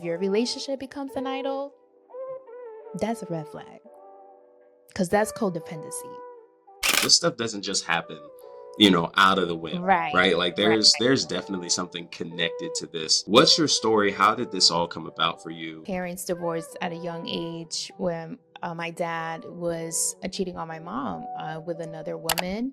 if your relationship becomes an idol, that's a red flag because that's codependency. This stuff doesn't just happen, out of the whim, Right. right? Like there's definitely something connected to this. What's your story? How did this all come about for you? Parents divorced at a young age when my dad was cheating on my mom with another woman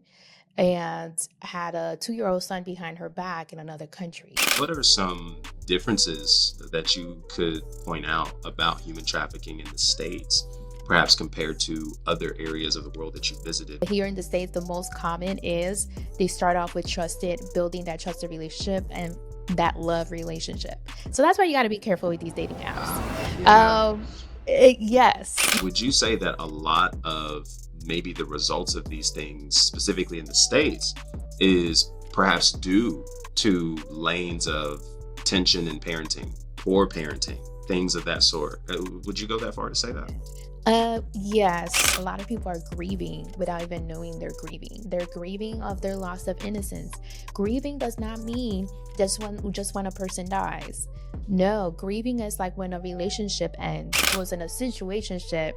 and had a 2-year-old son behind her back in another country. What are some differences that you could point out about human trafficking in the States, perhaps compared to other areas of the world that you visited? Here in the States, the most common is they start off with building that trusted relationship and that love relationship. So that's why you got to be careful with these dating apps. Yeah. Yes. Would you say that a lot of maybe the results of these things, specifically in the States, is perhaps due to lanes of tension in parenting, poor parenting, things of that sort? Would you go that far to say that? Yes, a lot of people are grieving without even knowing they're grieving. They're grieving of their loss of innocence. Grieving does not mean just when a person dies. No, grieving is like when a relationship ends. I was in a situationship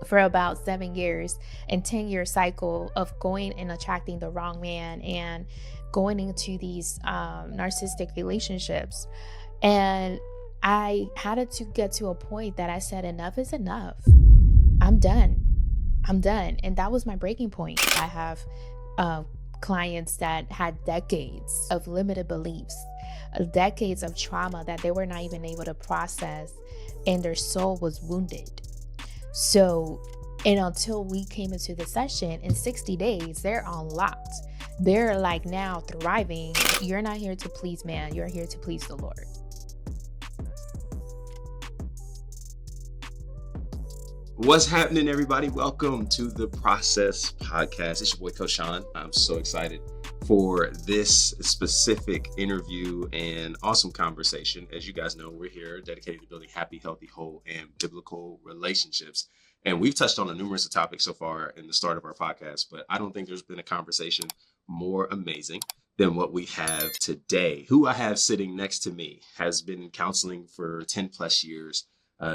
for about 7 years and 10-year cycle of going and attracting the wrong man and going into these narcissistic relationships. And I had to get to a point that I said, enough is enough. I'm done. I'm done. And that was my breaking point. I have clients that had decades of limited beliefs, decades of trauma that they were not even able to process, and their soul was wounded. So, and until we came into the session, in 60 days, they're unlocked. They're like now thriving. You're not here to please man, you're here to please the Lord. What's happening, everybody? Welcome to the Process Podcast. It's your boy, Coach Sean. I'm so excited for this specific interview and awesome conversation. As you guys know, we're here dedicated to building happy, healthy, whole, and biblical relationships. And we've touched on numerous topics so far in the start of our podcast, but I don't think there's been a conversation more amazing than what we have today. Who I have sitting next to me has been in counseling for 10 plus years.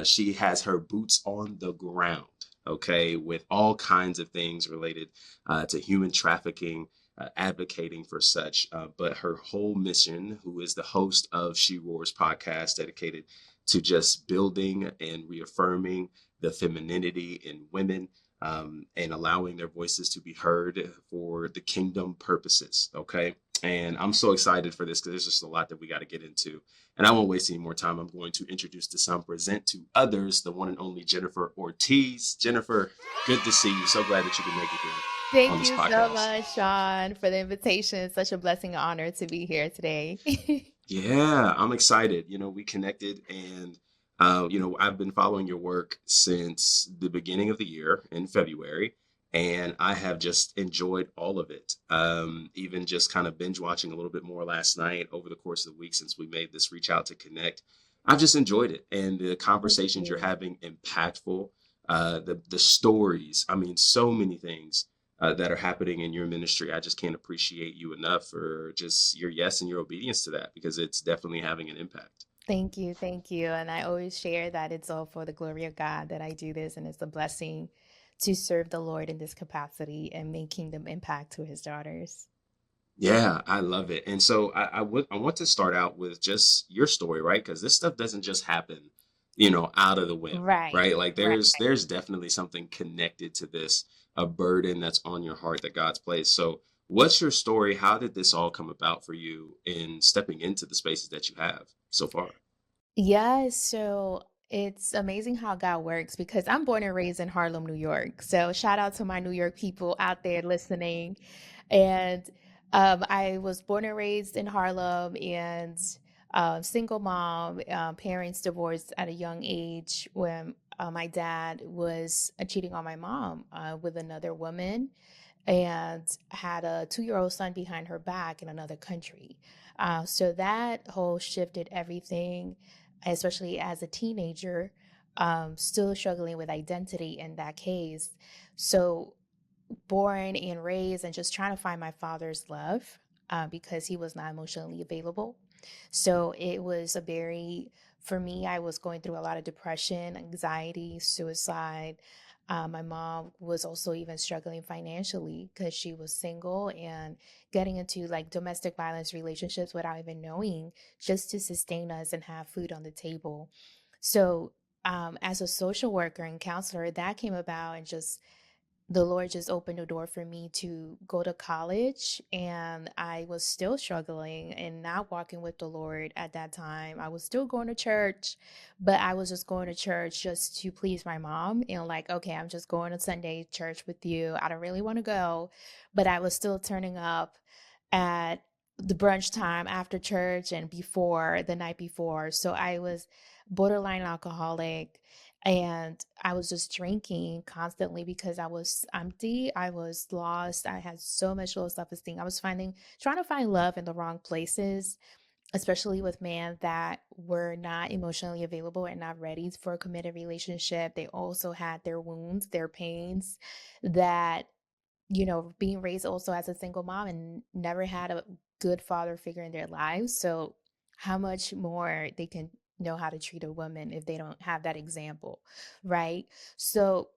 She has her boots on the ground, okay, with all kinds of things related to human trafficking, advocating for such. But her whole mission, who is the host of SheRoars podcast, dedicated to just building and reaffirming the femininity in women and allowing their voices to be heard for the kingdom purposes, okay? And I'm so excited for this because there's just a lot that we got to get into. And I won't waste any more time. I'm going to introduce to some, present to others, the one and only Jennifer Ortiz. Jennifer, good to see you. So glad that you can make it here on Thank this you podcast. so much, Sean, for the invitation. It's such a blessing and honor to be here today. Yeah, I'm excited. We connected and, I've been following your work since the beginning of the year in February, and I have just enjoyed all of it. Even just kind of binge watching a little bit more last night over the course of the week since we made this reach out to connect. I've just enjoyed it. And the conversations you're having, impactful, the stories, I mean, so many things that are happening in your ministry. I just can't appreciate you enough for just your yes and your obedience to that, because it's definitely having an impact. Thank you. Thank you. And I always share that it's all for the glory of God that I do this, and it's a blessing to serve the Lord in this capacity and make kingdom impact to his daughters. Yeah, I love it. And so I want to start out with just your story, right? Because this stuff doesn't just happen, out of the whim, Right. right? Like there's definitely something connected to this, a burden that's on your heart that God's placed. So what's your story? How did this all come about for you in stepping into the spaces that you have so far? Yeah, so it's amazing how God works because I'm born and raised in Harlem, New York. So shout out to my New York people out there listening. And I was born and raised in Harlem and single mom, parents divorced at a young age when my dad was cheating on my mom with another woman and had a 2-year-old son behind her back in another country. So that whole shifted everything, especially as a teenager, still struggling with identity in that case. So born and raised and just trying to find my father's love because he was not emotionally available. So it was a very For me, I was going through a lot of depression, anxiety, suicide. My mom was also even struggling financially because she was single and getting into like domestic violence relationships without even knowing, just to sustain us and have food on the table. So, as a social worker and counselor, that came about, and just the Lord just opened the door for me to go to college. And I was still struggling and not walking with the Lord at that time. I was still going to church, but I was just going to church just to please my mom. And like, okay, I'm just going to Sunday church with you. I don't really want to go, but I was still turning up at the brunch time after church and before the night before. So I was borderline alcoholic, and I was just drinking constantly because I was empty. I was lost. I had so much low self-esteem. I was trying to find love in the wrong places, especially with men that were not emotionally available and not ready for a committed relationship. They also had their wounds, their pains, that, being raised also as a single mom and never had a good father figure in their lives. So, how much more they can know how to treat a woman if they don't have that example, right? So,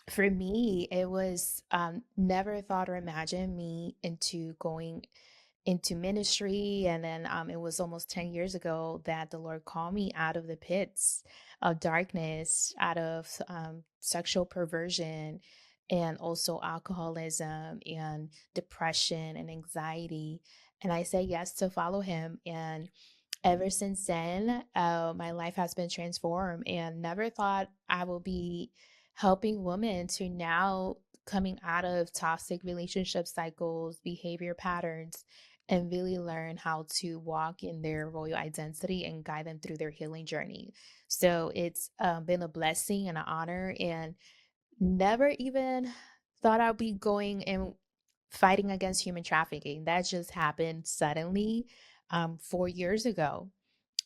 for me, it was never thought or imagined me into going into ministry. And then it was almost 10 years ago that the Lord called me out of the pits of darkness, out of sexual perversion, and also alcoholism and depression and anxiety. And I say yes to follow him. And ever since then, my life has been transformed, and never thought I will be helping women to now coming out of toxic relationship cycles, behavior patterns, and really learn how to walk in their royal identity and guide them through their healing journey. So it's been a blessing and an honor, and never even thought I'd be going and fighting against human trafficking. That just happened suddenly 4 years ago.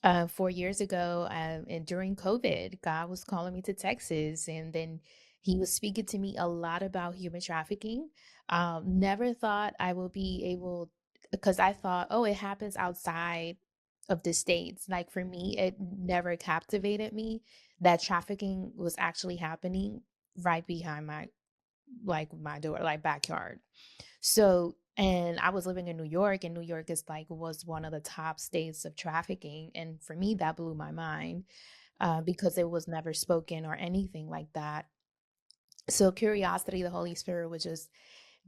4 years ago, and during COVID, God was calling me to Texas, and then He was speaking to me a lot about human trafficking. Never thought I would be able, because I thought, oh, it happens outside of the states. Like for me, it never captivated me that trafficking was actually happening right behind my door, like backyard. So, and I was living in New York, and New York is like was one of the top states of trafficking. And for me, that blew my mind because it was never spoken or anything like that. So, curiosity, the Holy Spirit was just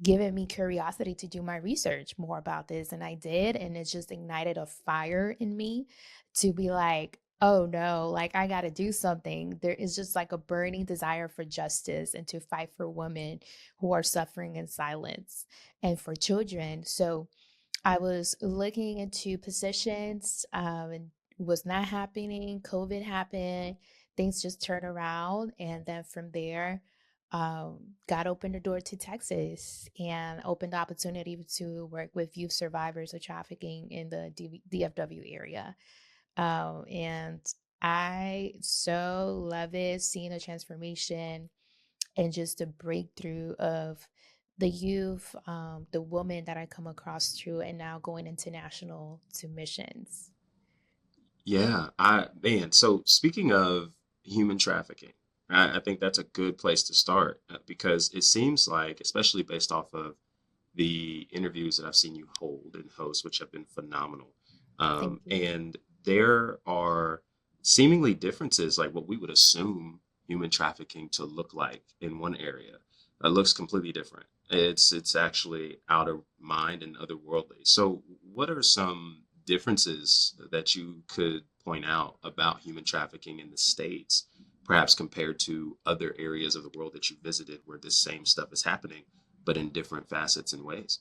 giving me curiosity to do my research more about this. And I did. And it just ignited a fire in me to be like, oh no, like I got to do something. There is just like a burning desire for justice and to fight for women who are suffering in silence and for children. So, I was looking into positions, and was not happening. COVID happened. Things just turned around. And then from there, God opened the door to Texas and opened the opportunity to work with youth survivors of trafficking in the DFW area. And I so love it, seeing a transformation and just a breakthrough of the youth, the woman that I come across through, and now going international to missions. Yeah, I man. So speaking of human trafficking, I think that's a good place to start because it seems like, especially based off of the interviews that I've seen you hold and host, which have been phenomenal, Thank you. and there are seemingly differences, like what we would assume human trafficking to look like in one area, looks completely different. It's actually out of mind and otherworldly. So, what are some differences that you could point out about human trafficking in the States, perhaps compared to other areas of the world that you visited where this same stuff is happening, but in different facets and ways?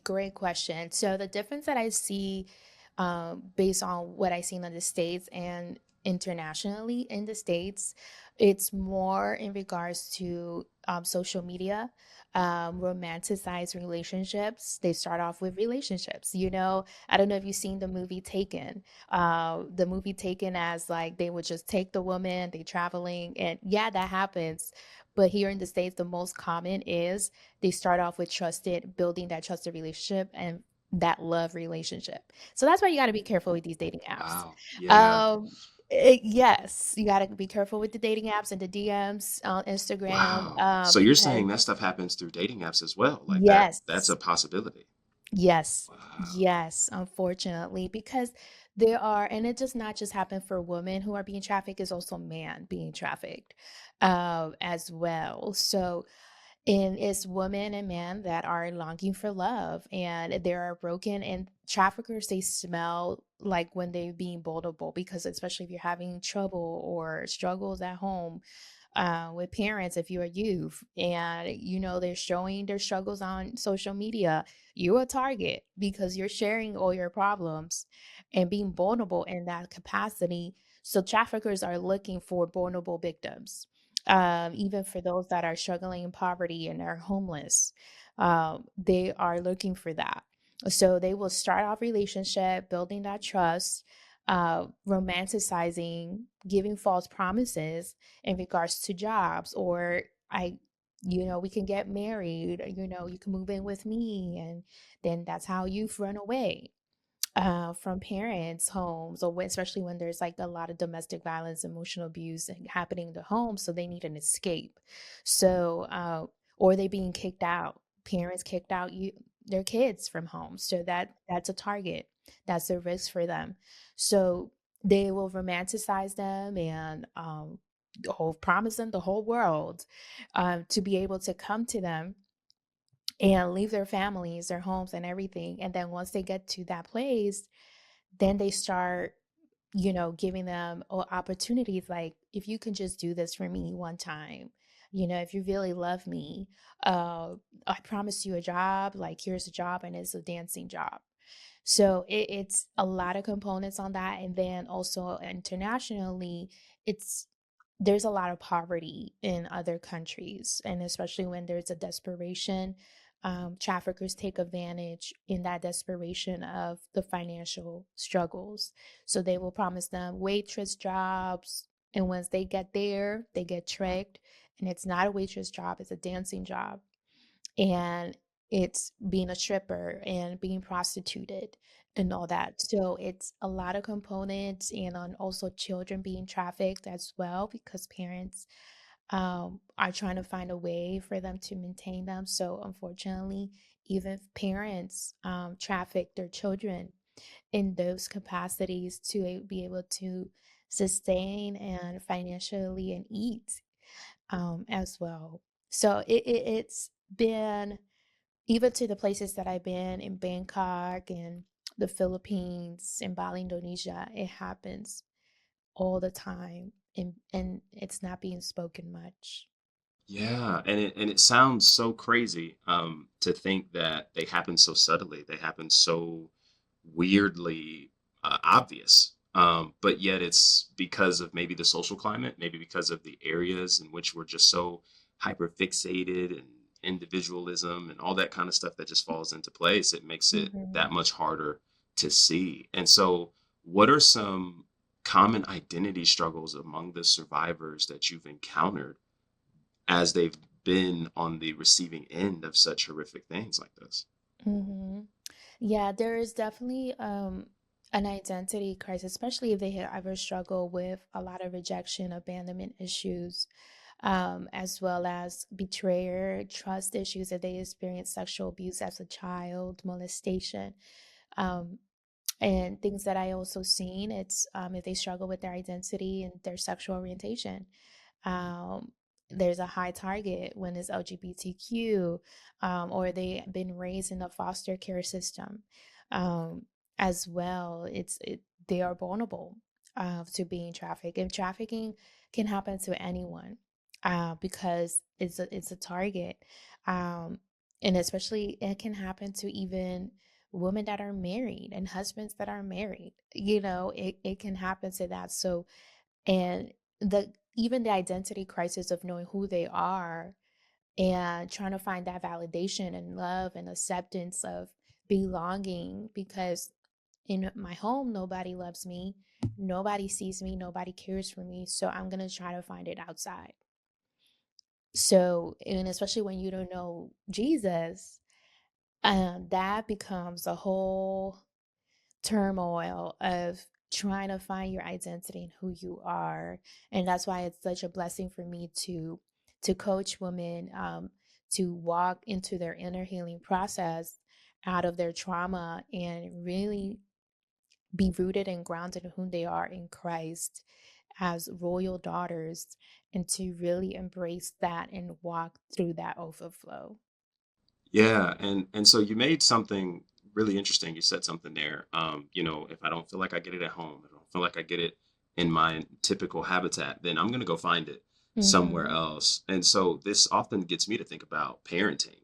Great question. So the difference that I see, based on what I seen in the States and internationally in the States, it's more in regards to social media, romanticized relationships. They start off with relationships. I don't know if you've seen the movie Taken. The movie Taken, as like they would just take the woman, they traveling, and yeah, that happens. But here in the States, the most common is they start off with building that trusted relationship, and that love relationship. So that's why you got to be careful with these dating apps. Wow. Yeah. Um, yes, you got to be careful with the dating apps and the DMs on Instagram, Wow. So you're because saying that stuff happens through dating apps as well? Like that's yes, a possibility. yes, Wow. yes, unfortunately, because there are, and it does not just happen for women who are being trafficked, it's also man being trafficked as well. So, and it's women and men that are longing for love and they are broken, and traffickers, they smell like when they're being vulnerable, because especially if you're having trouble or struggles at home with parents, if you're a youth and you know they're showing their struggles on social media, you're a target because you're sharing all your problems and being vulnerable in that capacity. So traffickers are looking for vulnerable victims, even for those that are struggling in poverty and are homeless. They are looking for that. So they will start off relationship, building that trust, romanticizing, giving false promises in regards to jobs, or we can get married, you can move in with me, and then that's how you've run away from parents' homes, or especially when there's like a lot of domestic violence, emotional abuse happening in the home, so they need an escape. So, or they being kicked out, parents kicked out their kids from home, so that's a target, that's a risk for them. So they will romanticize them and promise them the whole world, to be able to come to them and leave their families, their homes, and everything. And then once they get to that place, then they start, giving them opportunities like, if you can just do this for me one time, if you really love me, uh, I promise you a job, like here's a job, and it's a dancing job. So it's a lot of components on that. And then also internationally, it's there's a lot of poverty in other countries, and especially when there's a desperation, traffickers take advantage in that desperation of the financial struggles. So they will promise them waitress jobs, and once they get there, they get tricked, and it's not a waitress job, it's a dancing job, and it's being a stripper and being prostituted and all that. So it's a lot of components, and on also children being trafficked as well, because parents are trying to find a way for them to maintain them. So unfortunately, even parents traffic their children in those capacities to be able to sustain and financially and eat as well. So it's been, even to the places that I've been in Bangkok and the Philippines and Bali, Indonesia, it happens all the time, and it's not being spoken much. Yeah, and it sounds so crazy to think that they happen so subtly. They happen so weirdly obvious. But yet it's because of maybe the social climate, maybe because of the areas in which we're just so hyper fixated and individualism and all that kind of stuff that just falls into place. It makes it Mhm. that much harder to see. And so, what are some common identity struggles among the survivors that you've encountered as they've been on the receiving end of such horrific things like this? Mhm. Yeah, there is definitely an identity crisis, especially if they had ever struggled with a lot of rejection, abandonment issues, as well as betrayal, trust issues, if they experienced sexual abuse as a child, molestation. Um, and things that I also seen, it's if they struggle with their identity and their sexual orientation. Um, there's a high target when it's LGBTQ, or they have been raised in a foster care system um, as well. They are vulnerable to being trafficked, and trafficking can happen to anyone because it's a target, um, and especially it can happen to even women that are married and husbands that are married. It can happen to that. So, and the even the identity crisis of knowing who they are and trying to find that validation and love and acceptance of belonging, because in my home nobody loves me, nobody sees me, nobody cares for me, so I'm going to try to find it outside. So, and especially when you don't know Jesus, That becomes a whole turmoil of trying to find your identity and who you are. And that's why it's such a blessing for me to coach women, to walk into their inner healing process out of their trauma and really be rooted and grounded in who they are in Christ as royal daughters, and to really embrace that and walk through that overflow. Yeah, and so you made something really interesting. You said something there. If I don't feel like I get it at home, if I don't feel like I get it in my typical habitat, then I'm gonna go find it somewhere Mhm. else. And so this often gets me to think about parenting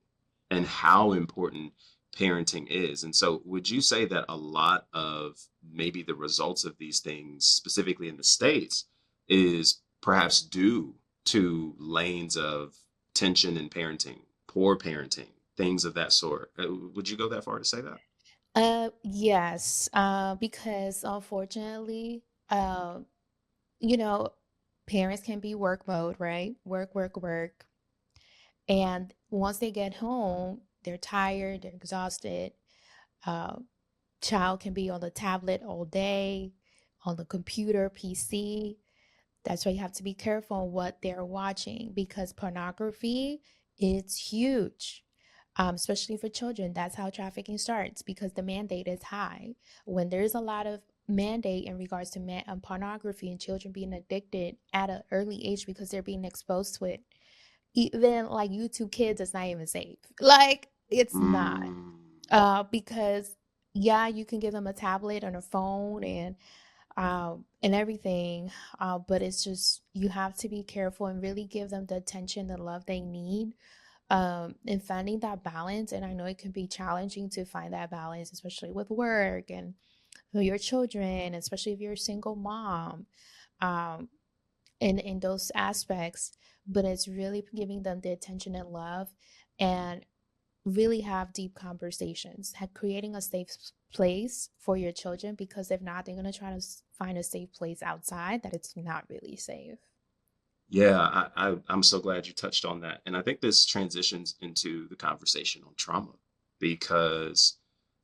and how important parenting is. And so would you say that a lot of maybe the results of these things, specifically in the States, is perhaps due to lanes of tension in parenting, poor parenting, things of that sort? Would you go that far to say that? Yes, because unfortunately, uh, you know, parents can be work mode, right? Work, work, work. And once they get home, they're tired, they're exhausted. Uh, Child can be on the tablet all day, on the computer, PC. That's why you have to be careful on what they're watching, because pornography is huge, especially for children. That's how trafficking starts, because the mandate is high. When there's a lot of mandate in regards to pornography and children being addicted at an early age because they're being exposed to it, even like YouTube Kids is not even safe. Like it's not, Mm, because yeah, you can give them a tablet and a phone and everything. But it's just you have to be careful and really give them the attention, the love they need, and finding that balance. And I know it can be challenging to find that balance, especially with work and for your children, especially if you're a single mom, um, in those aspects. But it's really giving them the attention and love, and really have deep conversations, creating a safe place for your children, because if not, they're going to try to find a safe place outside that it's not really safe. yeah, I'm so glad you touched on that. And I think this transitions into the conversation on trauma because,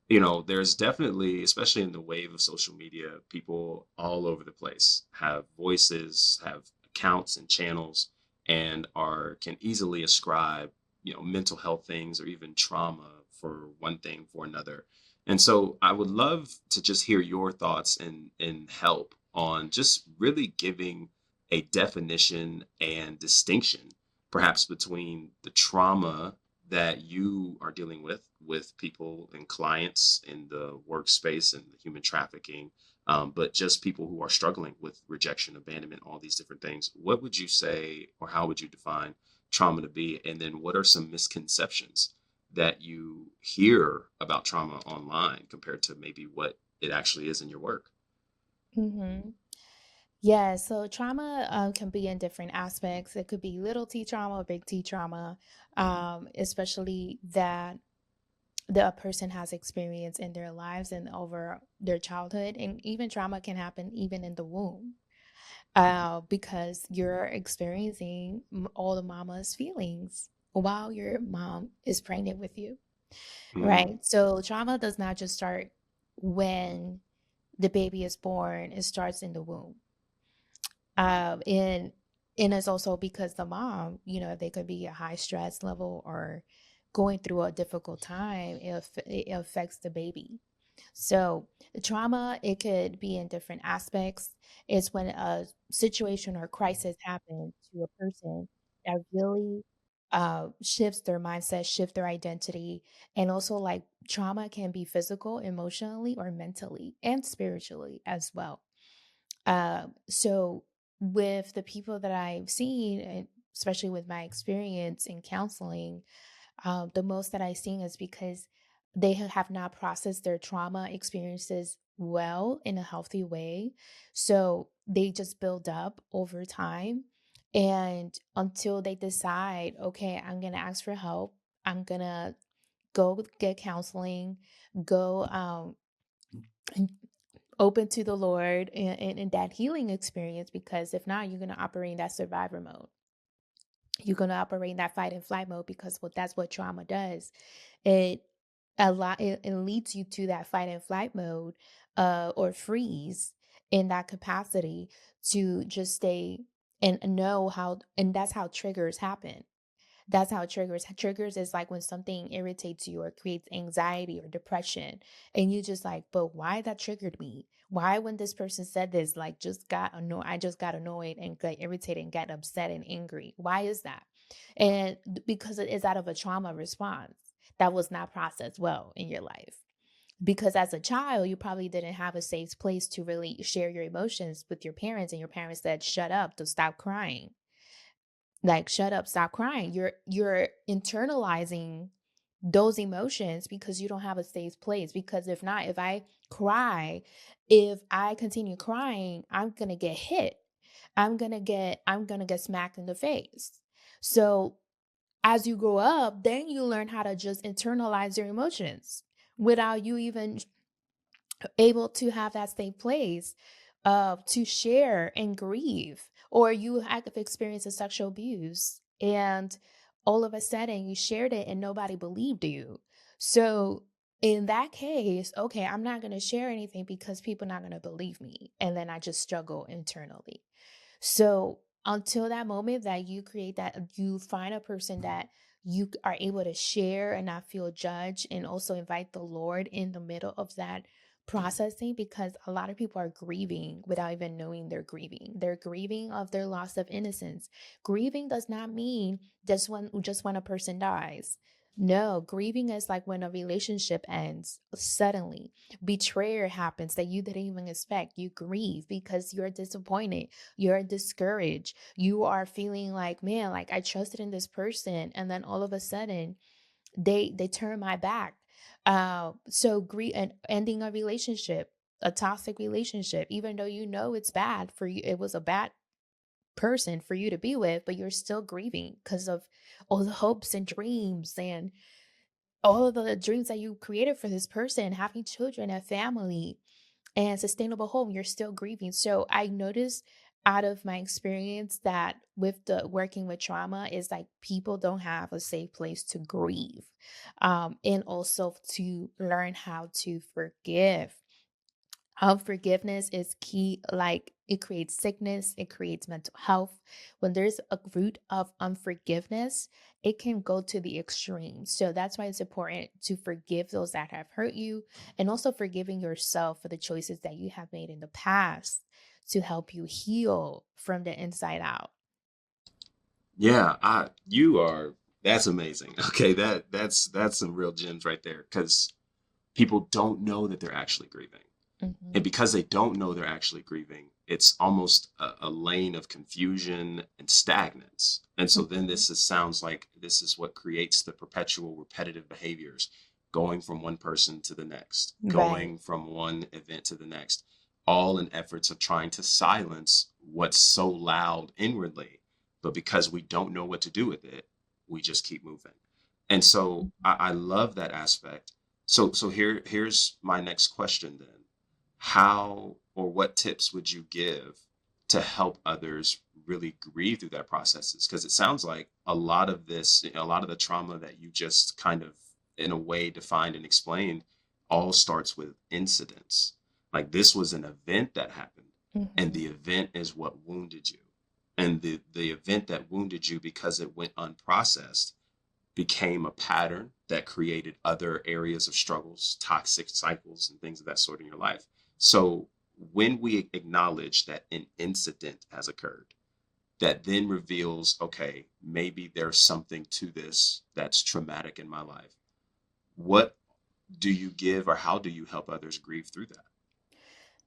there's definitely, especially in the wave of social media, people all over the place have voices, have accounts and channels, and are can easily ascribe, mental health things or even trauma for one thing for another. And so I would love to just hear your thoughts and help on just really giving a definition and distinction, perhaps between the trauma that you are dealing with people and clients in the workspace and the human trafficking, but just people who are struggling with rejection, abandonment, all these different things. What would you say, or how would you define trauma to be? And then what are some misconceptions that you hear about trauma online compared to maybe what it actually is in your work? Mm-hmm. Yeah, so trauma can be in different aspects. It could be little t trauma or big T trauma, especially that the person has experience in their lives and over their childhood. And even trauma can happen even in the womb, because you're experiencing all the mama's feelings while your mom is pregnant with you, Mm, right? So trauma does not just start when the baby is born, it starts in the womb. And it's also because the mom, they could be a high stress level or going through a difficult time, it affects the baby. So the trauma, it could be in different aspects. It's when a situation or crisis happens to a person that really shifts their mindset, shift their identity. And also like trauma can be physical, emotionally, or mentally and spiritually as well. So with the people that I've seen, and especially with my experience in counseling, the most that I've seen is because they have not processed their trauma experiences well in a healthy way. So they just build up over time. And until they decide, okay, I'm going to ask for help, I'm going to go get counseling, go and open to the Lord and that healing experience, because if not, you're going to operate in that survivor mode. You're going to operate in that fight and flight mode, because that's what trauma does. it leads you to that fight and flight mode, or freeze in that capacity to just stay and know how, and that's how triggers happen. That's how triggers is like when something irritates you or creates anxiety or depression, and you just like, but why that triggered me? Why when this person said this, like just got annoyed, I just got annoyed and got irritated and got upset and angry. Why is that? And because it is out of a trauma response that was not processed well in your life. Because as a child, you probably didn't have a safe place to really share your emotions with your parents, and your parents said, shut up, to stop crying. Like, shut up, stop crying. You're internalizing those emotions because you don't have a safe place. Because if not, if I cry, if I continue crying, I'm gonna get hit. I'm gonna get smacked in the face. So as you grow up, then you learn how to just internalize your emotions without you even able to have that safe place to share and grieve, or you have experienced a sexual abuse and all of a sudden you shared it and nobody believed you. So in that case, okay, I'm not going to share anything because people are not going to believe me, and then I just struggle internally. So until that moment that you create that, you find a person that you are able to share and not feel judged, and also invite the Lord in the middle of that processing, because a lot of people are grieving without even knowing they're grieving. They're grieving of their loss of innocence. Grieving does not mean just when a person dies. No, grieving is like when a relationship ends suddenly. Betrayal happens that you didn't even expect. You grieve because you're disappointed, you're discouraged, you are feeling like, man, like I trusted in this person, and then all of a sudden they turn my back. So grief and ending a relationship, a toxic relationship, even though you know it's bad for you, it was a bad person for you to be with, but you're still grieving because of all the hopes and dreams and all of the dreams that you created for this person, having children, a family, and sustainable home. You're still grieving. So I noticed out of my experience that with the working with trauma is like people don't have a safe place to grieve, and also to learn how to forgive. Unforgiveness is key. Like, it creates sickness, it creates mental health. When there's a root of unforgiveness, it can go to the extreme. So that's why it's important to forgive those that have hurt you, and also forgiving yourself for the choices that you have made in the past to help you heal from the inside out. Yeah, you are. That's amazing. Okay, that's some real gems right there because people don't know that they're actually grieving. Mhm. And because they don't know they're actually grieving, it's almost a lane of confusion and stagnance. And so then Mhm. sounds like this is what creates the perpetual repetitive behaviors, going from one person to the next, Right. going from one event to the next, all in efforts of trying to silence what's so loud inwardly. But because we don't know what to do with it, we just keep moving. And so I love that aspect. So here's my next question then. How or what tips would you give to help others really grieve through that processes? Because it sounds like a lot of this, a lot of the trauma that you just kind of, in a way, defined and explained, all starts with incidents. Like this was an event that happened, and Mhm. the event is what wounded you. And the event that wounded you because it went unprocessed became a pattern that created other areas of struggles, toxic cycles, and things of that sort in your life. So when we acknowledge that an incident has occurred, that then reveals, okay, maybe there's something to this that's traumatic in my life. What do you give or how do you help others grieve through that?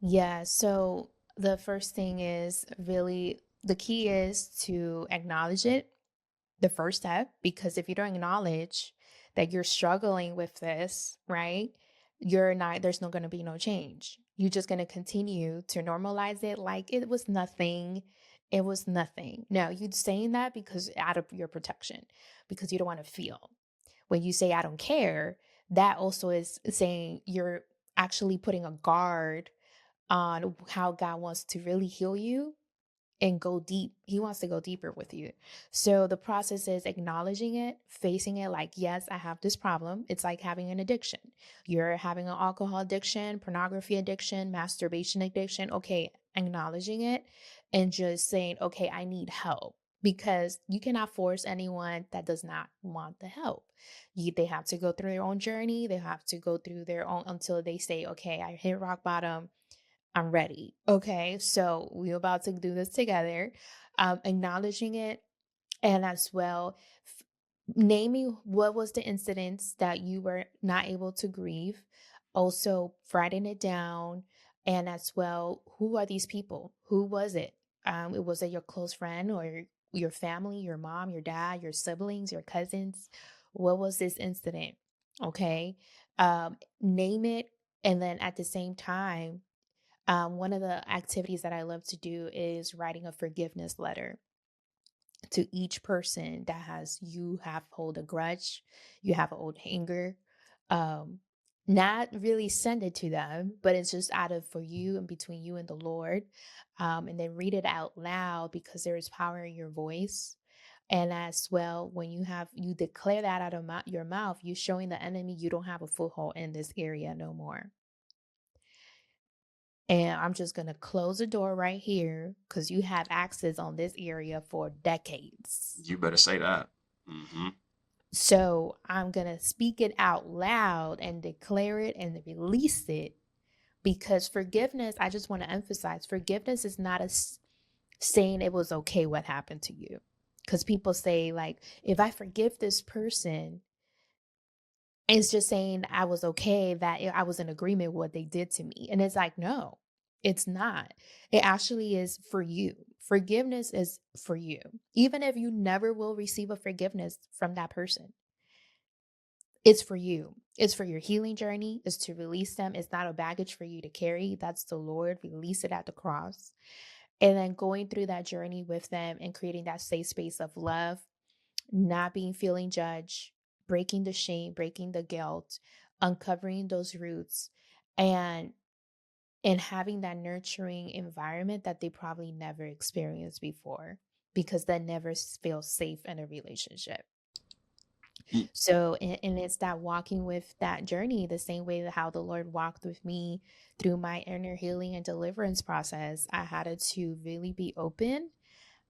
Yeah, so the first thing is really the key is to acknowledge it, the first step, because if you don't acknowledge that you're struggling with this, right? You're not, there's not going to be no change. You're just going to continue to normalize it like it was nothing. It was nothing. No, you're saying that because out of your protection, because you don't want to feel. When you say, I don't care, that also is saying you're actually putting a guard on how God wants to really heal you, and go deep. He wants to go deeper with you. So the process is acknowledging it, facing it like, yes, I have this problem. It's like having an addiction. You're having an alcohol addiction, pornography addiction, masturbation addiction. Okay, acknowledging it and just saying, okay, I need help. Because you cannot force anyone that does not want the help. They have to go through their own journey. They have to go through their own until they say, okay, I hit rock bottom. I'm ready. Okay, so we're about to do this together. Acknowledging it, and as well, naming what was the incidents that you were not able to grieve. Also, writing it down, and as well, who are these people? Who was it? It was it your close friend or your family, your mom, your dad, your siblings, your cousins? What was this incident? Okay, name it, and then at the same time one of the activities that I love to do is writing a forgiveness letter to each person that has you have hold a grudge, you have an old anger. Um, not really send it to them, but it's just out of for you and between you and the Lord. And then read it out loud because there is power in your voice. And as well, when you declare that out of your mouth, you're showing the enemy you don't have a foothold in this area no more. And I'm just going to close the door right here because you have access on this area for decades. You better say that. Mm-hmm. So I'm going to speak it out loud and declare it and release it because forgiveness, I just want to emphasize forgiveness is not saying it was okay what happened to you. Because people say, like, if I forgive this person, it's just saying I was okay, that I was in agreement with what they did to me. And it's like, no, it's not. It actually is for you. Forgiveness is for you. Even if you never will receive a forgiveness from that person, it's for you. It's for your healing journey. It's to release them. It's not a baggage for you to carry. That's the Lord. Release it at the cross. And then going through that journey with them and creating that safe space of love, not being feeling judged, breaking the shame, breaking the guilt, uncovering those roots, and having that nurturing environment that they probably never experienced before because they never feel safe in a relationship. So, and it's that walking with that journey the same way that how the Lord walked with me through my inner healing and deliverance process. I had to really be open,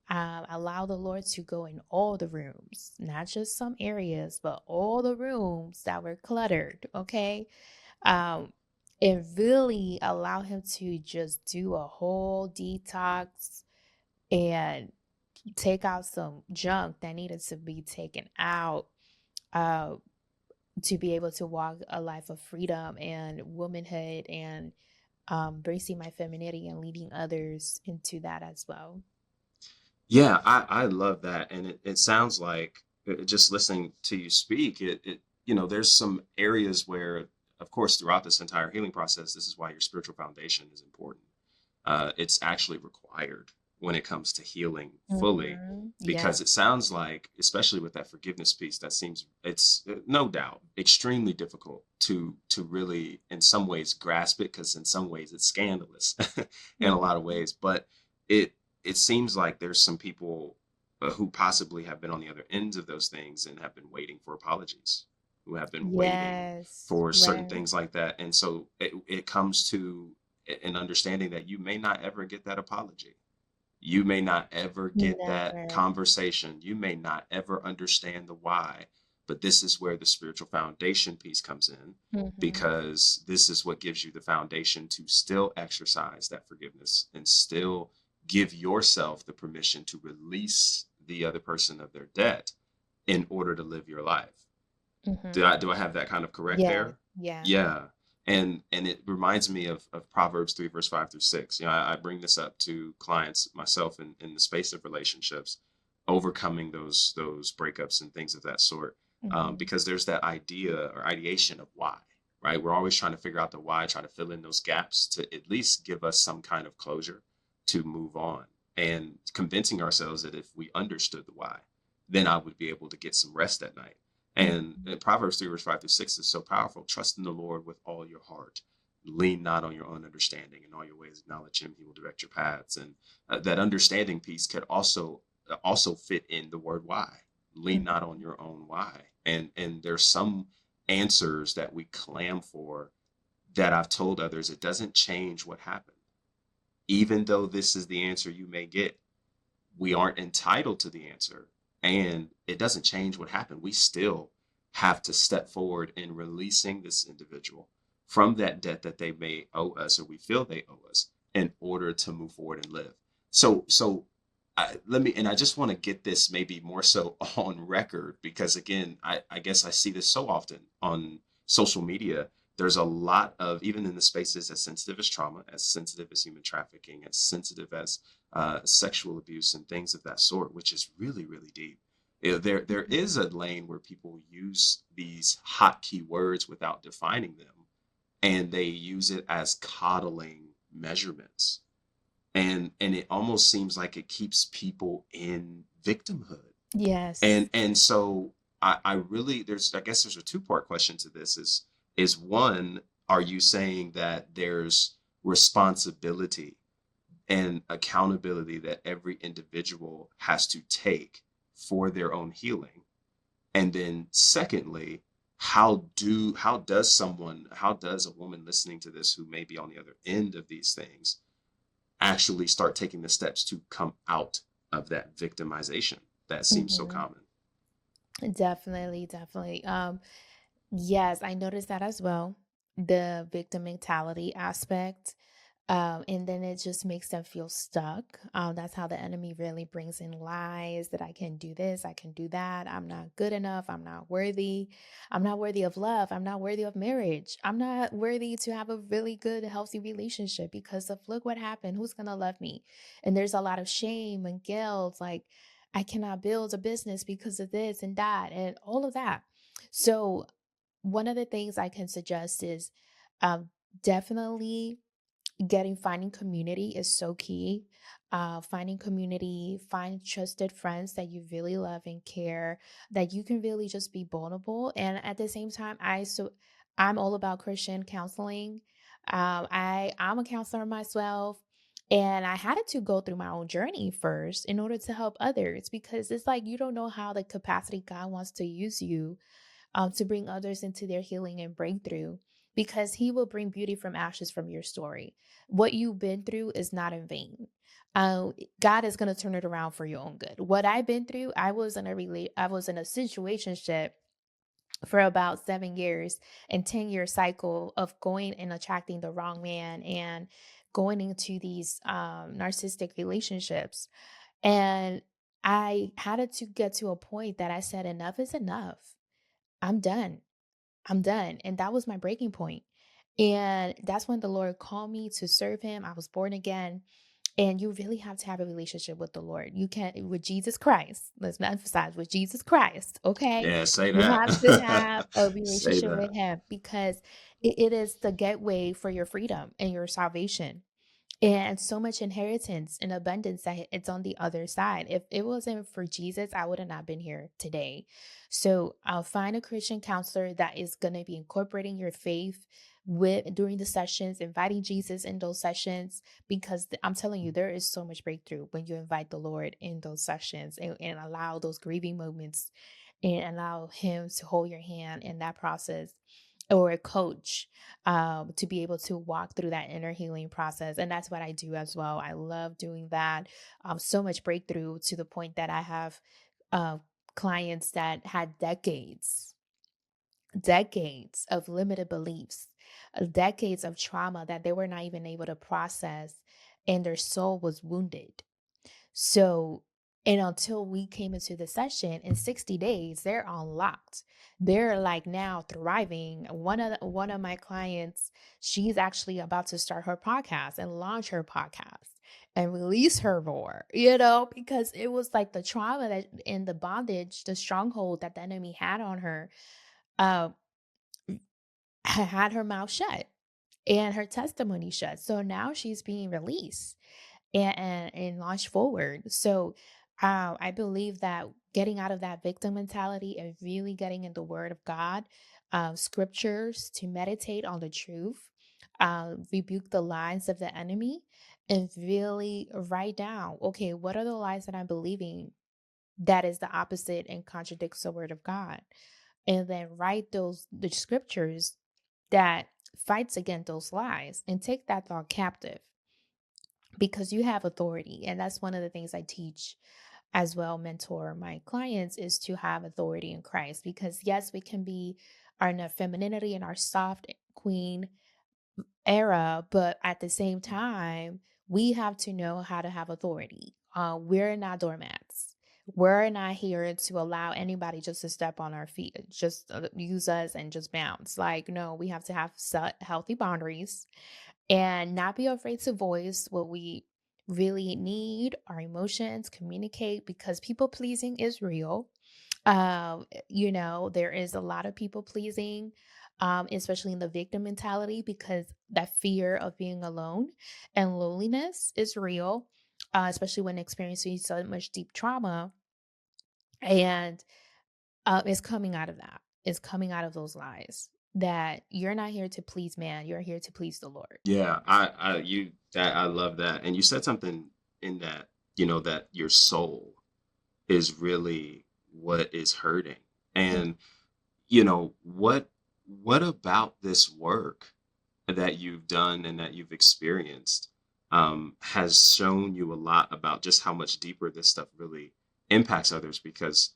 allow the Lord to go in all the rooms, not just some areas, but all the rooms that were cluttered. Okay. Um, and really allow Him to just do a whole detox and take out some junk that needed to be taken out. Uh, to be able to walk a life of freedom and womanhood and embracing my femininity and leading others into that as well. Yeah, I love that. And it sounds like just listening to you speak, there's some areas where, of course, throughout this entire healing process, this is why your spiritual foundation is important. It's actually required when it comes to healing fully, Yeah. because it sounds like, especially with that forgiveness piece, it's no doubt extremely difficult to really, in some ways, grasp it, because in some ways it's scandalous in a lot of ways. But it it seems like there's some people who possibly have been on the other ends of those things and have been waiting for apologies, who have been waiting Yes. for certain Right. things like that. And so it comes to an understanding that you may not ever get that apology. You may not ever get that Never. conversation. You may not ever understand the why. But this is where the spiritual foundation piece comes in, Mm-hmm. because this is what gives you the foundation to still exercise that forgiveness and still give yourself the permission to release the other person of their debt in order to live your life. Do Mm-hmm. I have that kind of correct Yeah. there? Yeah. Yeah. And it reminds me of Proverbs 3, verse 5 through 6. I bring this up to clients myself in the space of relationships, overcoming those breakups and things of that sort. Mm-hmm. Because there's that idea or ideation of why, right? We're always trying to figure out the why, try to fill in those gaps to at least give us some kind of closure to move on, and convincing ourselves that if we understood the why, then I would be able to get some rest at night. And Mm-hmm. Proverbs 3, verse 5 through 6 is so powerful. Trust in the Lord with all your heart. lean not on your own understanding. In all your ways acknowledge him, he will direct your paths. And that understanding piece could also fit in the word why. Lean not on Mhm. your own why. And there's some answers that we clam for that I've told others, it doesn't change what happened. Even though this is the answer you may get, we aren't entitled to the answer, and it doesn't change what happened. We still have to step forward in releasing this individual from that debt that they may owe us or we feel they owe us in order to move forward and live. I just want to get this maybe more so on record because, again, I guess I see this so often on social media. There's a lot of, even in the spaces as sensitive as trauma, as sensitive as human trafficking, as sensitive as sexual abuse and things of that sort, which is really, really deep. There is a lane where people use these hot key words without defining them, and they use it as coddling measurements, and it almost seems like it keeps people in victimhood. Yes. And so I really, I guess there's a two-part question to this. Is one, are you saying that there's responsibility and accountability that every individual has to take for their own healing? And then secondly, how does a woman listening to this who may be on the other end of these things actually start taking the steps to come out of that victimization that seems so Hmm. common? Definitely, definitely. Yes, I noticed that as well. The victim mentality aspect. And then it just makes them feel stuck. That's how the enemy really brings in lies that I can do this, I can do that. I'm not good enough. I'm not worthy. I'm not worthy of love. I'm not worthy of marriage. I'm not worthy to have a really good, healthy relationship because of look what happened. Who's going to love me? And there's a lot of shame and guilt. Like, I cannot build a business because of this and that and all of that. So, one of the things I can suggest is um, definitely finding community is so key. Finding community, find trusted friends that you really love and care, that you can really just be vulnerable. And at the same time, I'm all about Christian counseling. I'm a counselor myself. And I had to go through my own journey first in order to help others because it's like you don't know how the capacity God wants to use you to bring others into their healing and breakthrough because he will bring beauty from ashes from your story. What you've been through is not in vain. God is going to turn it around for your own good. What I've been through, I was in a situationship for about 7 years and 10-year cycle of going and attracting the wrong man and going into these narcissistic relationships. And I had to get to a point that I said, enough is enough. I'm done. I'm done. And that was my breaking point. And that's when the Lord called me to serve him. I was born again. And you really have to have a relationship with the Lord. You can't, with Jesus Christ. Let's emphasize with Jesus Christ. Okay. Yeah, say You that. have to have a Say relationship with that. him because it is the gateway for your freedom and your salvation and so much inheritance and abundance that it's on the other side. If it wasn't for Jesus, I would have not been here today. So I'll find a Christian counselor that is going to be incorporating your faith with during the sessions, inviting Jesus in those sessions, because I'm telling you, there is so much breakthrough when you invite the Lord in those sessions and allow those grieving moments and allow him to hold your hand in that process or a coach to be able to walk through that inner healing process. And that's what I do as well. I love doing that. So much breakthrough to the point that I have uh, clients that had decades of limited beliefs, decades of trauma that they were not even able to process, and their soul was wounded. So, and until we came into the session in 60 days, they're unlocked. They're like now thriving. One of my clients, she's actually about to start her podcast and launch her podcast and release her roar, because it was like the trauma that and the bondage, the stronghold that the enemy had on her, uh, had her mouth shut and her testimony shut. So now she's being released and launch forward. So I believe that getting out of that victim mentality and really getting in the Word of God, scriptures to meditate on the truth, rebuke the lies of the enemy, and really write down, okay, what are the lies that I'm believing that is the opposite and contradicts the word of God? And then write the scriptures that fights against those lies and take that thought captive, because you have authority. And that's one of the things I teach as well, mentor my clients, is to have authority in Christ. Because yes, we can be our femininity and our soft queen era, but at the same time, we have to know how to have authority. We're not doormats. We're not here to allow anybody just to step on our feet, just use us and just bounce. Like, no, we have to have healthy boundaries and not be afraid to voice what we really need, our emotions, communicate, because people pleasing is real. There is a lot of people pleasing, especially in the victim mentality, because that fear of being alone and loneliness is real, especially when experiencing so much deep trauma. And it's coming out of that. It's coming out of those lies that you're not here to please man, you're here to please the Lord. Yeah, I love that. And you said something in that, that your soul is really what is hurting. Mm, And, what about this work that you've done and that you've experienced has shown you a lot about just how much deeper this stuff really impacts others? Because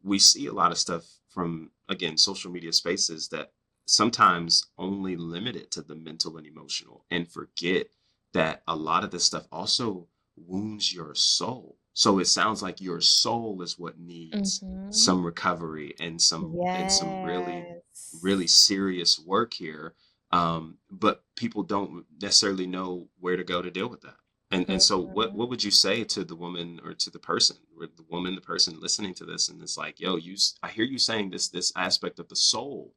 we see a lot of stuff from, again, social media spaces that sometimes only limit it to the mental and emotional and forget that a lot of this stuff also wounds your soul. So it sounds like your soul is what needs mhm. some recovery and some really really Yes. serious work here, but people don't necessarily know where to go to deal with that. And so Mhm. what would you say to the woman or to the person, or the person listening to this, and it's like, yo, I hear you saying this aspect of the soul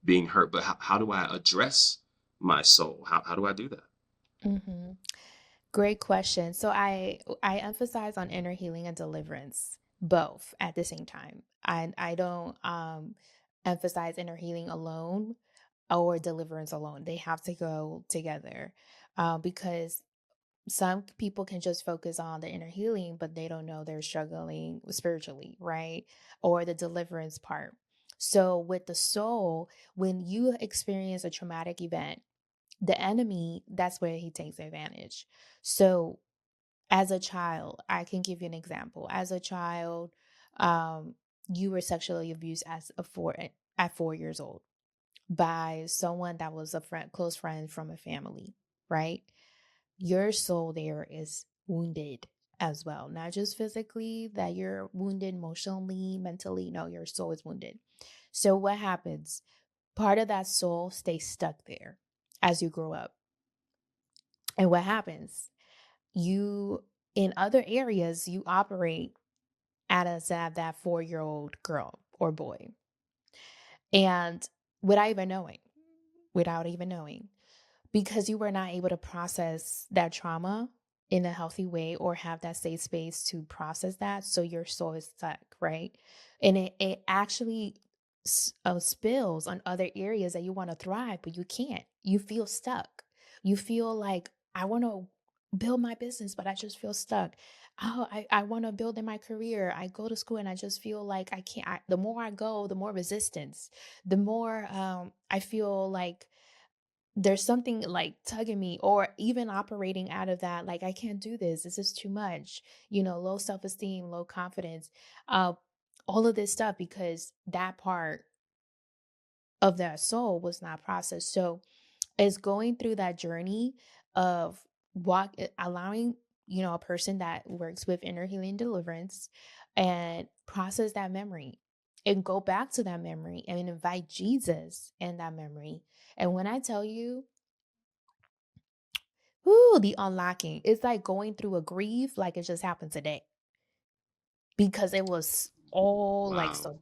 being hurt, but how do I address my soul? How do I do that? Mhm. Great question. So I emphasize on inner healing and deliverance both at the same time. I don't emphasize inner healing alone or deliverance alone. They have to go together, because some people can just focus on the inner healing, but they don't know they're struggling spiritually, right? Or the deliverance part. So with the soul, when you experience a traumatic event, the enemy, that's where he takes advantage. So as a child, I can give you an example. As a child, you were sexually abused at 4 years old by someone that was a friend, close friend from a family, right? Your soul there is wounded as well, not just physically, that you're wounded emotionally, mentally. No, your soul is wounded. So what happens? Part of that soul stays stuck there as you grow up. And what happens? You, in other areas, you operate as that 4-year-old girl or boy. And without even knowing, without even knowing, because you were not able to process that trauma in a healthy way or have that safe space to process that. So your soul is stuck, right? And it actually spills on other areas that you want to thrive, but you can't. You feel stuck. You feel like, I want to build my business, but I just feel stuck. Oh, I want to build in my career. I go to school and I just feel like I can't. The more I go, the more resistance, the more I feel like there's something like tugging me, or even operating out of that, like, I can't do this. This is too much. Low self-esteem, low confidence, uh, all of this stuff, because that part of that soul was not processed. So it's going through that journey of allowing, a person that works with inner healing deliverance and process that memory and go back to that memory and invite Jesus in that memory. And when I tell you, ooh, the unlocking. It's like going through a grief like it just happened today, because it was all like Wow.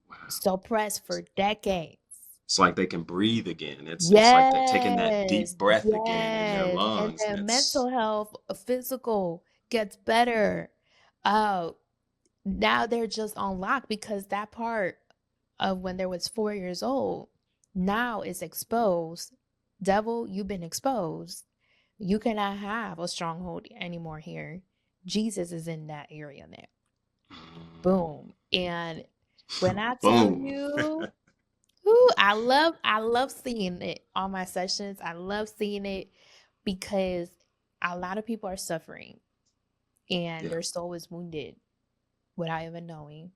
Wow. suppressed for decades. It's like they can breathe again. It's like they're taking that Yes, deep breath again in their yes. And lungs, and then it's mental health, physical gets better. Uh, Now they're just unlocked because that part of when there was 4 years old now is exposed. Devil, you've been exposed. You cannot have a stronghold anymore here. Jesus is in that area now. Boom. And when I tell Boom. you, ooh, I love seeing it on my sessions. I love seeing it because a lot of people are suffering and Yeah. their soul is wounded without even knowing.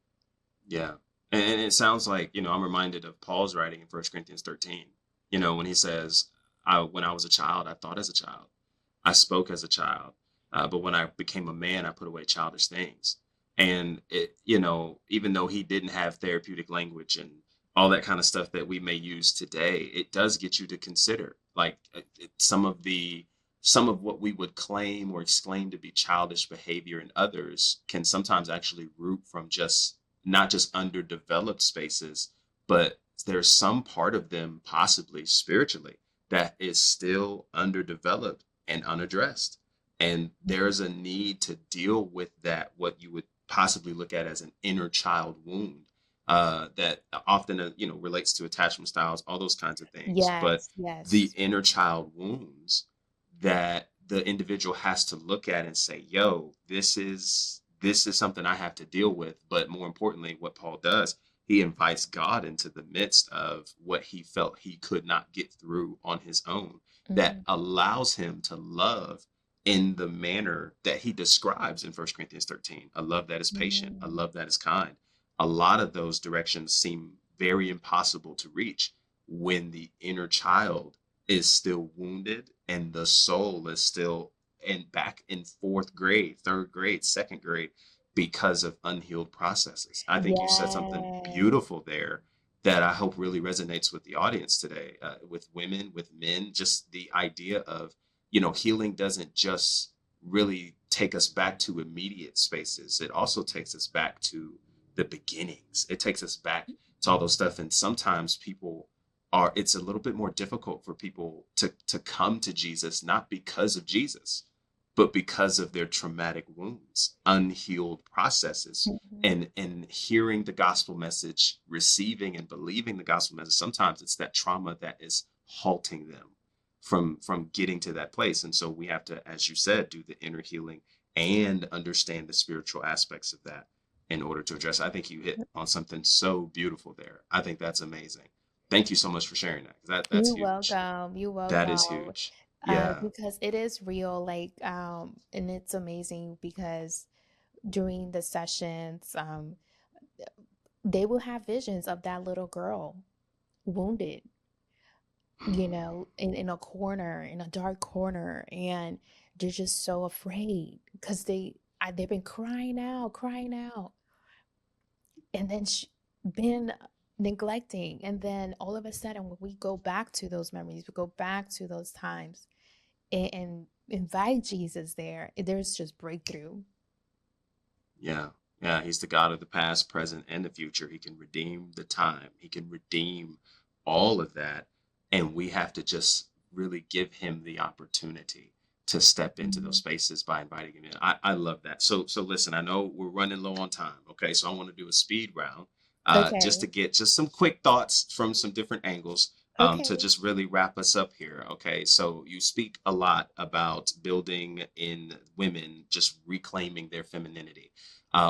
Yeah. And it sounds like, I'm reminded of Paul's writing in 1 Corinthians 13, when he says, when I was a child, I thought as a child, I spoke as a child. But when I became a man, I put away childish things. And even though he didn't have therapeutic language and all that kind of stuff that we may use today, it does get you to consider like some of what we would claim or exclaim to be childish behavior in others can sometimes actually root from just not just underdeveloped spaces, but there's some part of them possibly spiritually that is still underdeveloped and unaddressed. And there's a need to deal with that, what you would possibly look at as an inner child wound, that often, relates to attachment styles, all those kinds of things. But Yes, the yes. inner child wounds that the individual has to look at and say, yo, this is something I have to deal with. But more importantly, what Paul does, he invites God into the midst of what he felt he could not get through on his own, that Mhm, allows him to love in the manner that he describes in 1 Corinthians 13, a love that is patient, a mhm. love that is kind. A lot of those directions seem very impossible to reach when the inner child is still wounded and the soul is still back in fourth grade, third grade, second grade because of unhealed processes. I think you said something Yes. beautiful there that I hope really resonates with the audience today, with women, with men, just the idea of, healing doesn't just really take us back to immediate spaces. It also takes us back to the beginnings. It takes us back to all those stuff. And sometimes it's a little bit more difficult for people to come to Jesus, not because of Jesus, but because of their traumatic wounds, unhealed processes, Mhm. and hearing the gospel message, receiving and believing the gospel message. Sometimes it's that trauma that is halting them from getting to that place. And so we have to, as you said, do the inner healing and understand the spiritual aspects of that in order to address. I think you hit on something so beautiful there. I think that's amazing. Thank you so much for sharing that. That's You're huge. welcome. You're That is welcome. huge. Yeah. Because it is real, like, and it's amazing because during the sessions, they will have visions of that little girl wounded, in a corner, in a dark corner, and they're just so afraid because they've been crying out, and then been neglecting, and then all of a sudden, when we go back to those memories, we go back to those times and invite Jesus there, there's just breakthrough. Yeah. Yeah. He's the God of the past, present, and the future. He can redeem the time. He can redeem all of that. And we have to just really give him the opportunity to step into those Mhm. spaces by inviting him in. I love that. So listen, I know we're running low on time. Okay. So I want to do a speed round, just to Okay. get just some quick thoughts from some different angles. To Okay. just really wrap us up here. Okay. So you speak a lot about building in women, just reclaiming their femininity.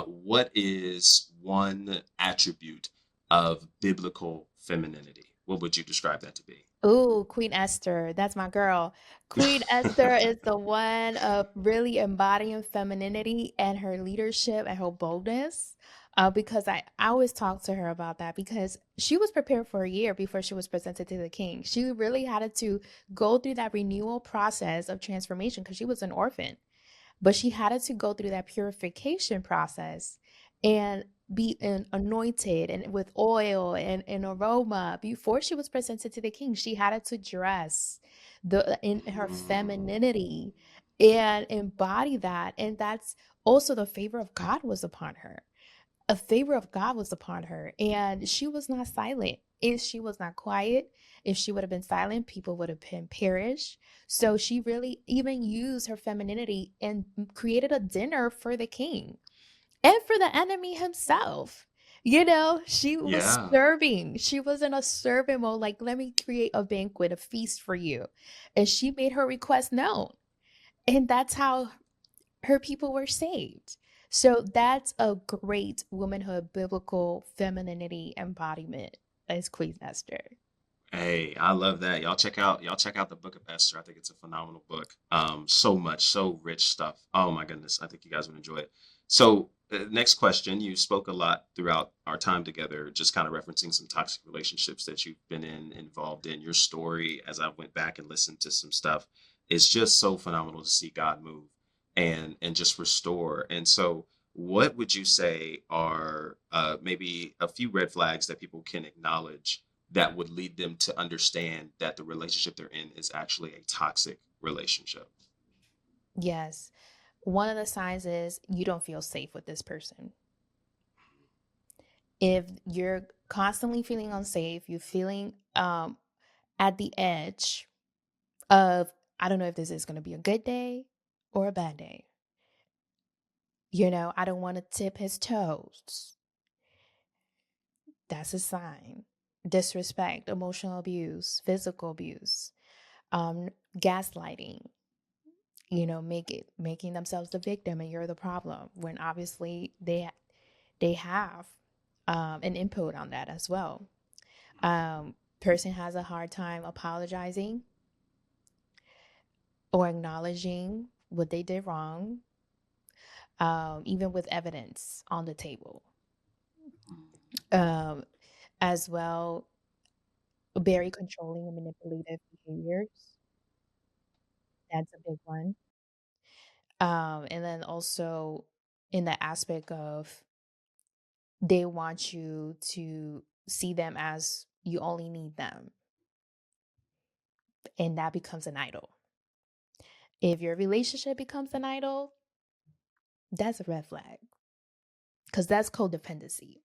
What is one attribute of biblical femininity? What would you describe that to be? Ooh, Queen Esther, that's my girl. Queen Esther is the one of really embodying femininity and her leadership and her boldness. Because I always talk to her about that because she was prepared for a year before she was presented to the king. She really had to go through that renewal process of transformation because she was an orphan. But she had to go through that purification process and be anointed and with oil and aroma before she was presented to the king. She had to dress in her femininity and embody that. And that's also the favor of God was upon her. A favor of God was upon her, and she was not silent. If she was not quiet, if she would have been silent, people would have been perished. So she really even used her femininity and created a dinner for the king and for the enemy himself. She was Yeah. serving. She was in a serving mode, like, let me create a banquet, a feast for you. And she made her request known. And that's how her people were saved. So that's a great womanhood, biblical femininity embodiment as Queen Esther. Hey, I love that. Y'all check out the Book of Esther. I think it's a phenomenal book. So much, so rich stuff. Oh my goodness, I think you guys would enjoy it. So, next question. You spoke a lot throughout our time together, just kind of referencing some toxic relationships that you've been involved in. Your story, as I went back and listened to some stuff, is just so phenomenal to see God move and just restore. And so, what would you say are maybe a few red flags that people can acknowledge that would lead them to understand that the relationship they're in is actually a toxic relationship? Yes. One of the signs is you don't feel safe with this person. If you're constantly feeling unsafe, you're feeling at the edge of, I don't know if this is going to be a good day or a bad day. I don't want to tip his toes. That's a sign. Disrespect, emotional abuse, physical abuse, um, gaslighting, making themselves the victim and you're the problem when obviously they have an input on that as well. Person has a hard time apologizing or acknowledging what they did wrong, even with evidence on the table. Um, as well, very controlling and manipulative behaviors. That's a big one. And then also in the aspect of they want you to see them as you only need them, and that becomes an idol. If your relationship becomes an idol, that's a red flag because that's codependency.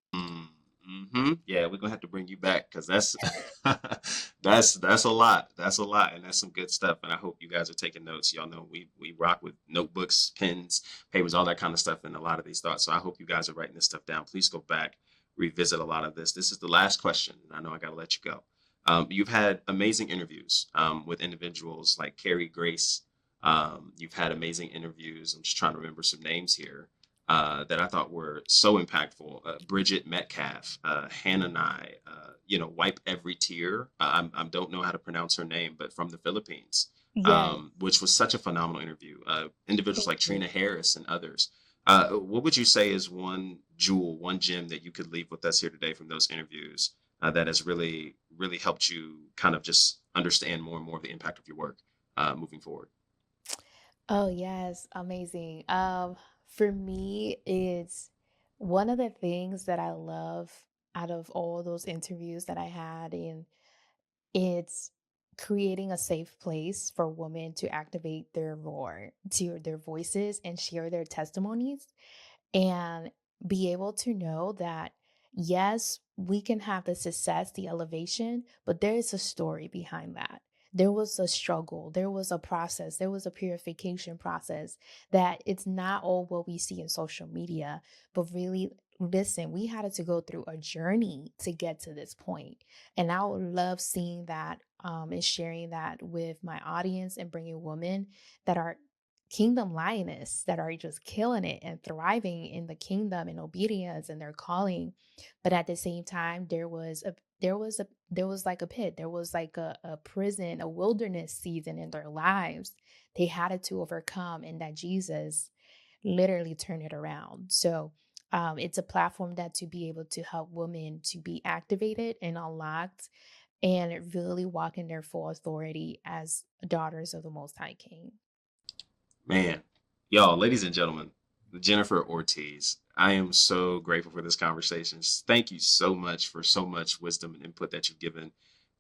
Mm-hmm. Yeah, we're gonna have to bring you back because that's that's a lot. That's a lot, and that's some good stuff. And I hope you guys are taking notes. Y'all know we rock with notebooks, pens, papers, all that kind of stuff, and a lot of these thoughts. So I hope you guys are writing this stuff down. Please go back, revisit a lot of this. This is the last question, and I know I gotta let you go. You've had amazing interviews with individuals like Carrie Grace. You've had amazing interviews. I'm just trying to remember some names here that I thought were so impactful. Bridget Metcalf, Hannah Nye, Wipe Every Tear. I don't know how to pronounce her name, but from the Philippines, Yes, which was such a phenomenal interview. Individuals thank like you. Trina Harris and others. What would you say is one jewel, one gem that you could leave with us here today from those interviews that has really, really helped you kind of just understand more and more of the impact of your work moving forward? Oh, yes, amazing. For me, it's one of the things that I love out of all those interviews that I had, and it's creating a safe place for women to activate their roar, to their voices and share their testimonies and be able to know that yes, we can have the success, the elevation, but there is a story behind that. There was a struggle, there was a process, there was a purification process, that it's not all what we see in social media, but really listen, we had to go through a journey to get to this point. And I would love seeing that and sharing that with my audience and bringing women that are kingdom lioness that are just killing it and thriving in the kingdom and obedience and their calling. But at the same time, there was like a pit, there was like a prison, a wilderness season in their lives they had it to overcome, and that Jesus literally turned it around. So it's a platform that to be able to help women to be activated and unlocked and really walk in their full authority as daughters of the Most High King. Man, y'all, ladies and gentlemen, Jennifer Ortiz, I am so grateful for this conversation. Thank you so much for so much wisdom and input that you've given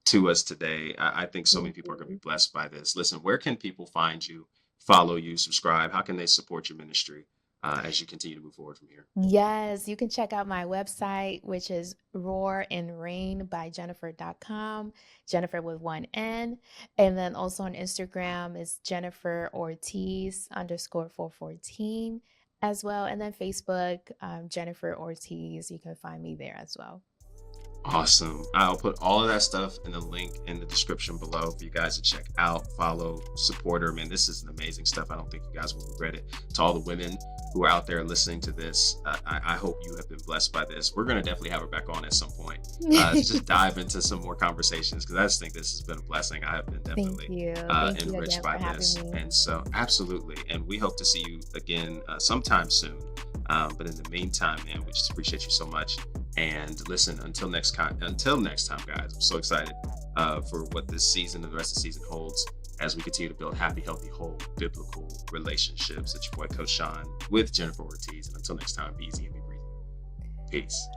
to us today. I think so many people are going to be blessed by this. Listen, where can people find you, follow you, subscribe? How can they support your ministry as you continue to move forward from here? Yes, you can check out my website, which is roar and rain by Jennifer.com, Jennifer with one N. And then also on Instagram is Jennifer Ortiz _414. as well. And then Facebook, Jennifer Ortiz. You can find me there as well. Awesome. I'll put all of that stuff in the link in the description below for you guys to check out, follow, support her. Man, this is an amazing stuff. I don't think you guys will regret it. To all the women who are out there listening to this, I hope you have been blessed by this. We're going to definitely have her back on at some point. Just dive into some more conversations, because I just think this has been a blessing. I have been definitely enriched by this. And so, absolutely. And we hope to see you again sometime soon. But in the meantime, man, we just appreciate you so much. And listen, until next time, guys, I'm so excited for what this season and the rest of the season holds as we continue to build happy, healthy, whole, biblical relationships. It's your boy, Coach Sean, with Jennifer Ortiz. And until next time, be easy and be breezy. Peace.